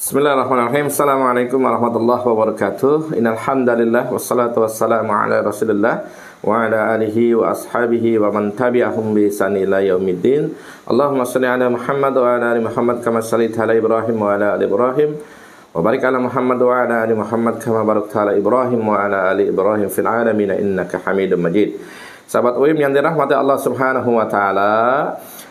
Bismillahirrahmanirrahim. Assalamualaikum warahmatullahi wabarakatuh. Innal hamdalillah wassalatu wassalamu ala Rasulillah wa ala alihi wa ashabihi wa man tabi'ahum bi ihsan ila yaumiddin. Allahumma shalli ala Muhammad wa ala ali Muhammad kama shallaita ala Ibrahim wa ala ali Ibrahim wa barik ala Muhammad wa ala ali Muhammad kama barakta ala Ibrahim wa ala ali Ibrahim fil alamin innaka Hamidum Majid. Sahabat UIM yang dirahmati Allah Subhanahu wa taala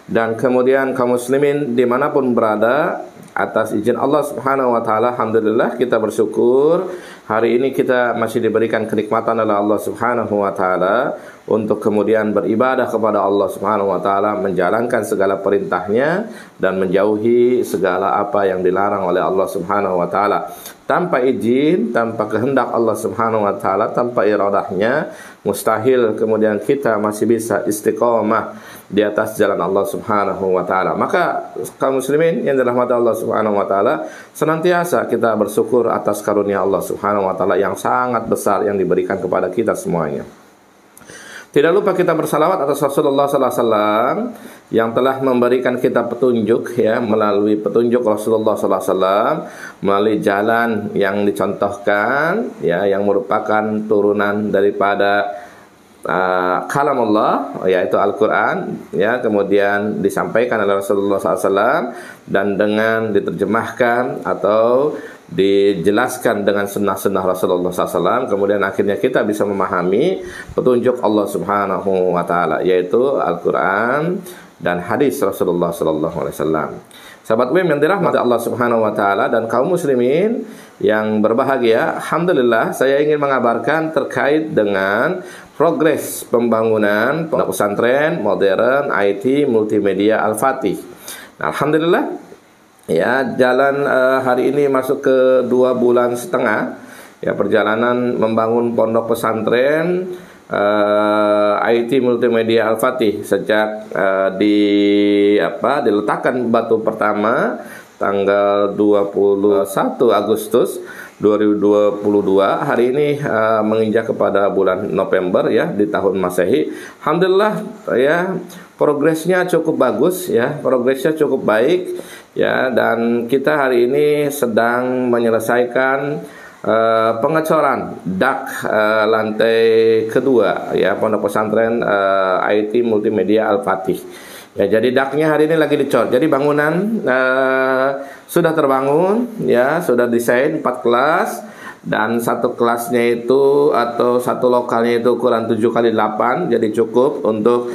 dan kemudian kaum muslimin dimanapun berada, atas izin Allah Subhanahu wa taala, alhamdulillah kita bersyukur hari ini kita masih diberikan kenikmatan oleh Allah Subhanahu wa taala untuk kemudian beribadah kepada Allah Subhanahu wa taala, menjalankan segala perintahnya dan menjauhi segala apa yang dilarang oleh Allah Subhanahu wa taala. Tanpa izin, tanpa kehendak Allah Subhanahu wa taala, tanpa iradahnya, mustahil kemudian kita masih bisa istiqomah di atas jalan Allah Subhanahu wa taala. Maka kaum muslimin yang dirahmati Allah Subhanahu wa taala, senantiasa kita bersyukur atas karunia Allah Subhanahu wa taala yang sangat besar yang diberikan kepada kita semuanya. Tidak lupa kita bersalawat atas Rasulullah sallallahu alaihi wasallam yang telah memberikan kita petunjuk, ya, melalui petunjuk Rasulullah sallallahu alaihi wasallam, melalui jalan yang dicontohkan, ya, yang merupakan turunan daripada kalam Allah, yaitu Al-Quran, ya, kemudian disampaikan oleh Rasulullah SAW dan dengan diterjemahkan atau dijelaskan dengan sunnah-sunnah Rasulullah SAW, kemudian akhirnya kita bisa memahami petunjuk Allah Subhanahu wa taala, yaitu Al-Quran dan hadis Rasulullah SAW. Sahabat UIM yang dirahmati Allah Subhanahu wa taala dan kaum muslimin yang berbahagia, alhamdulillah saya ingin mengabarkan terkait dengan progres pembangunan pondok pesantren modern IT multimedia Al-Fatih. Nah, alhamdulillah, ya, jalan hari ini masuk ke 2 bulan setengah, ya, perjalanan membangun pondok pesantren IT multimedia Al-Fatih sejak diletakkan batu pertama tanggal 21 Agustus 2022. Hari ini menginjak kepada bulan November, ya, di tahun Masehi. Alhamdulillah, ya, progresnya cukup bagus, ya, progresnya cukup baik, ya, dan kita hari ini sedang menyelesaikan pengecoran dak lantai kedua, ya, pondok pesantren IT multimedia Al-Fatih. Ya, jadi daknya hari ini lagi dicor. Jadi bangunan sudah terbangun, ya, sudah desain 4 kelas dan satu kelasnya itu atau satu lokalnya itu ukuran 7x8, jadi cukup untuk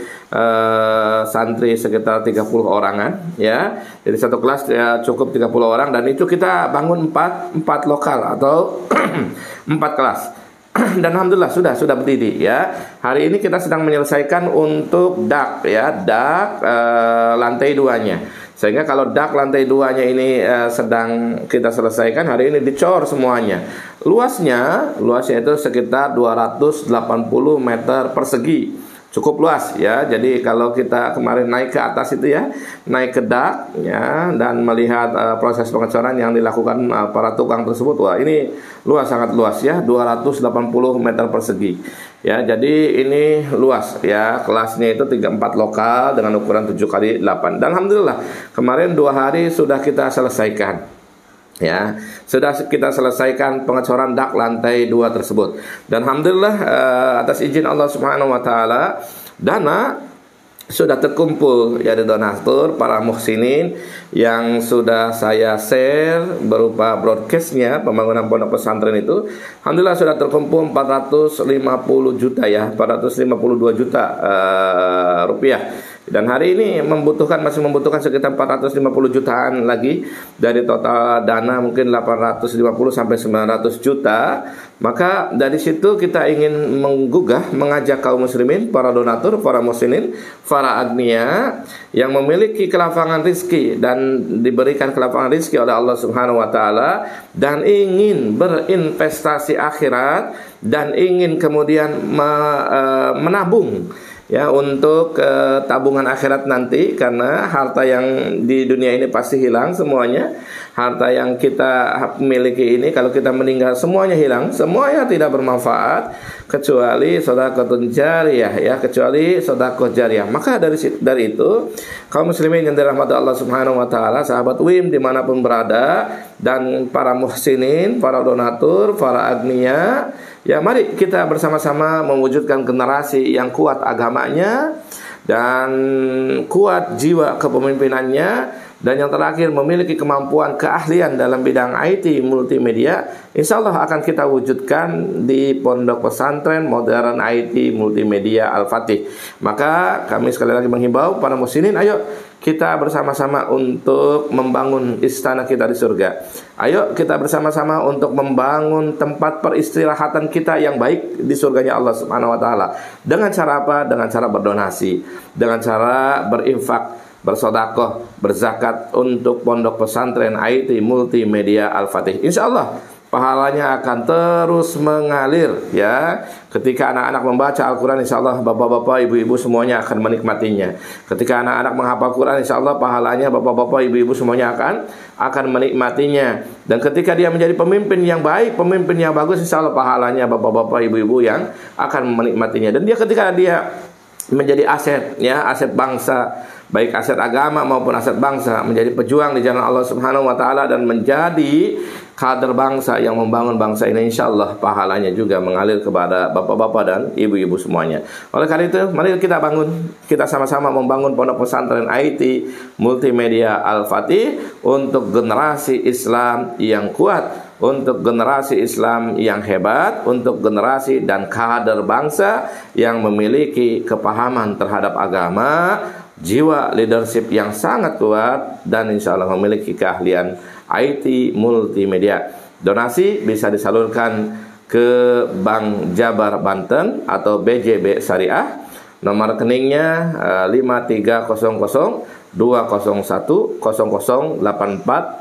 santri sekitar 30 orangan, ya. Jadi satu kelas, ya, cukup 30 orang dan itu kita bangun 4 lokal atau 4 kelas. Dan alhamdulillah sudah berdiri, ya. Hari ini kita sedang menyelesaikan untuk dak, ya, dak lantai 2-nya. Sehingga kalau dak lantai 2-nya ini sedang kita selesaikan, hari ini dicor semuanya. Luasnya itu sekitar 280 meter persegi. Cukup luas, ya. Jadi kalau kita kemarin naik ke atas itu, ya, naik ke dak, ya, dan melihat proses pengecoran yang dilakukan para tukang tersebut, wah, ini luas, sangat luas, ya, 280 meter persegi. Ya, jadi ini luas, ya. Kelasnya itu 34 lokal dengan ukuran 7x8. Dan alhamdulillah kemarin 2 hari sudah kita selesaikan. Ya, sudah kita selesaikan pengecoran dak lantai 2 tersebut. Dan alhamdulillah atas izin Allah Subhanahu wa taala, dana sudah terkumpul, ya, dari donatur para muhsinin yang sudah saya share berupa broadcastnya pembangunan pondok pesantren itu. Alhamdulillah sudah terkumpul 450 juta, ya, 452 juta rupiah. Dan hari ini masih membutuhkan sekitar 450 jutaan lagi dari total dana mungkin 850 sampai 900 juta. Maka dari situ kita ingin mengajak kaum muslimin, para donatur, para muslimin, para agnia yang memiliki kelapangan rizki dan diberikan kelapangan rizki oleh Allah Subhanahu wa taala dan ingin berinvestasi akhirat dan ingin kemudian menabung, ya untuk tabungan akhirat nanti, karena harta yang di dunia ini pasti hilang semuanya. Harta yang kita miliki ini kalau kita meninggal semuanya hilang, semuanya tidak bermanfaat kecuali sedekah jariyah, ya, kecuali sedekah jariyah. Maka dari itu kaum muslimin yang dirahmati Allah Subhanahu wa taala, sahabat WIM dimanapun berada, dan para muhsinin, para donatur, para agniya, ya mari kita bersama-sama mewujudkan generasi yang kuat agamanya dan kuat jiwa kepemimpinannya, dan yang terakhir memiliki kemampuan keahlian dalam bidang IT multimedia. Insya Allah akan kita wujudkan di Pondok Pesantren Modern IT Multimedia Al-Fatih. Maka kami sekali lagi menghimbau para muslimin, ayo kita bersama-sama untuk membangun istana kita di surga. Ayo kita bersama-sama untuk membangun tempat peristirahatan kita yang baik di surganya Allah Subhanahu wa taala. Dengan cara apa? Dengan cara berdonasi, dengan cara berinfak, bersedekah, berzakat untuk Pondok Pesantren IT Multimedia Al-Fatih. Insya Allah pahalanya akan terus mengalir, ya. Ketika anak-anak membaca Al-Quran, insya Allah bapak-bapak, ibu-ibu semuanya akan menikmatinya. Ketika anak-anak menghafal Quran, insya Allah pahalanya bapak-bapak, ibu-ibu semuanya akan menikmatinya. Dan ketika dia menjadi pemimpin yang baik, pemimpin yang bagus, insya Allah pahalanya bapak-bapak, ibu-ibu yang akan menikmatinya. Dan ketika dia menjadi aset, ya, aset bangsa, baik aset agama maupun aset bangsa, menjadi pejuang di jalan Allah Subhanahu wa taala dan menjadi kader bangsa yang membangun bangsa ini, insyaallah pahalanya juga mengalir kepada bapak-bapak dan ibu-ibu semuanya. Oleh karena itu, mari kita bangun, kita sama-sama membangun Pondok Pesantren IT Multimedia Al-Fatih untuk generasi Islam yang kuat, untuk generasi Islam yang hebat, untuk generasi dan kader bangsa yang memiliki kepahaman terhadap agama, jiwa leadership yang sangat kuat, dan insya Allah memiliki keahlian IT multimedia. Donasi bisa disalurkan ke Bank Jabar Banten atau BJB Syariah. Nomor rekeningnya 5301-201-008480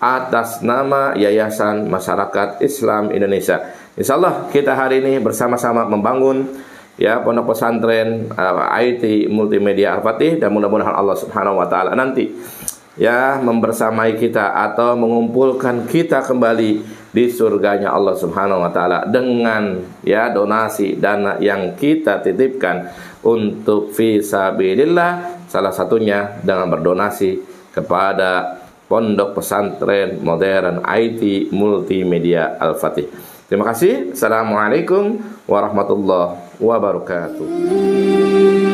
atas nama Yayasan Masyarakat Islam Indonesia. Insya Allah kita hari ini bersama-sama membangun, ya, Pondok Pesantren IT Multimedia Al-Fatih, dan mudah-mudahan Allah Subhanahu wa taala nanti, ya, membersamai kita atau mengumpulkan kita kembali di surganya Allah Subhanahu wa taala dengan, ya, donasi dana yang kita titipkan untuk fisabilillah, salah satunya dengan berdonasi kepada Pondok Pesantren Modern IT Multimedia Al-Fatih. Terima kasih. Assalamualaikum warahmatullahi wabarakatuh.